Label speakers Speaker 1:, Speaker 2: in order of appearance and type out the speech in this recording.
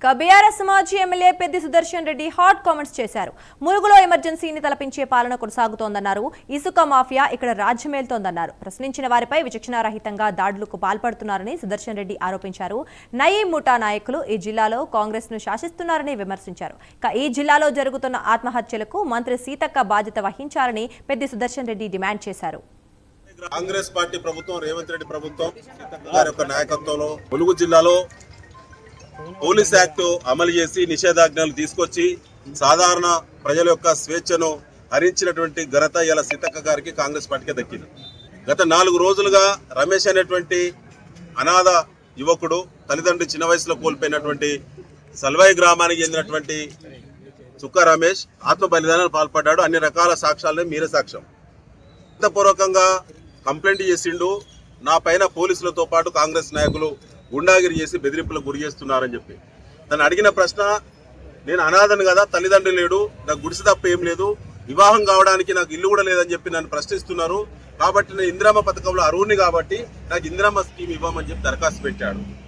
Speaker 1: BRS మాజీ MLA Peddi Sudarshan Reddy hot comments చేశారు. ములుగులో ఎమర్జెన్సీని తలపించే పాలన కొనసాగుతోందన్నారు. ఇసుక మాఫియా ఇక్కడ రాజ్యమేల్తోందన్నారు. ప్రశ్నించిన వారిపై విచక్షణారహితంగా దాడులకు పాల్పడుతున్నారని సుదర్శన్ రెడ్డి ఆరోపించారు. నయీం ముఠా నాయకులు ఈ జిల్లాలో కాంగ్రెస్ ను శాసిస్తున్నారని విమర్శించారు. ఈ జిల్లాలో జరుగుతున్న ఆత్మహత్యలకు మంత్రి సీతక్క బాధ్యత వహించాలని పెద్ది సుదర్శన్ రెడ్డి డిమాండ్ చేశారు.
Speaker 2: కాంగ్రెస్ పార్టీ ప్రభుత్వం, రేవంత్ రెడ్డి ప్రభుత్వం గారి యొక్క నాయకత్వంలో ములుగు జిల్లాలో పోలీస్ యాక్ట్ అమలు చేసి నిషేధాజ్ఞలు తీసుకొచ్చి సాధారణ ప్రజల యొక్క స్వేచ్ఛను హరించినటువంటి ఘనత ఇలా సీతక్క గారికి కాంగ్రెస్ పార్టీకి దక్కింది. గత 4 రోజులుగా రమేష్ అనేటువంటి అనాథ యువకుడు తల్లిదండ్రులు చిన్న వయసులో కోల్పోయినటువంటి సల్వాయి గ్రామానికి చెందినటువంటి చుక్క రమేష్ ఆత్మ బలిదానాలు పాల్పడ్డాడు. అన్ని రకాల సాక్ష్యాలను మీరే సాక్ష్యం. పూర్వకంగా కంప్లైంట్ చేసిండు. నా పైన పోలీసులతో పాటు కాంగ్రెస్ నాయకులు గుండాగిరి చేసి బెదిరింపులకు గురి చేస్తున్నారని చెప్పి తను అడిగిన ప్రశ్న, నేను అనాథను కదా, తల్లిదండ్రులు లేడు, నాకు గుడిసె తప్ప ఏం లేదు, వివాహం కావడానికి నాకు ఇల్లు కూడా లేదని చెప్పి నన్ను ప్రశ్నిస్తున్నారు. కాబట్టి నేను ఇందిరమ్మ పథకంలో అర్హుని కాబట్టి నాకు ఇందిరమ్మ స్కీమ్ ఇవ్వమని చెప్పి దరఖాస్తు పెట్టాడు.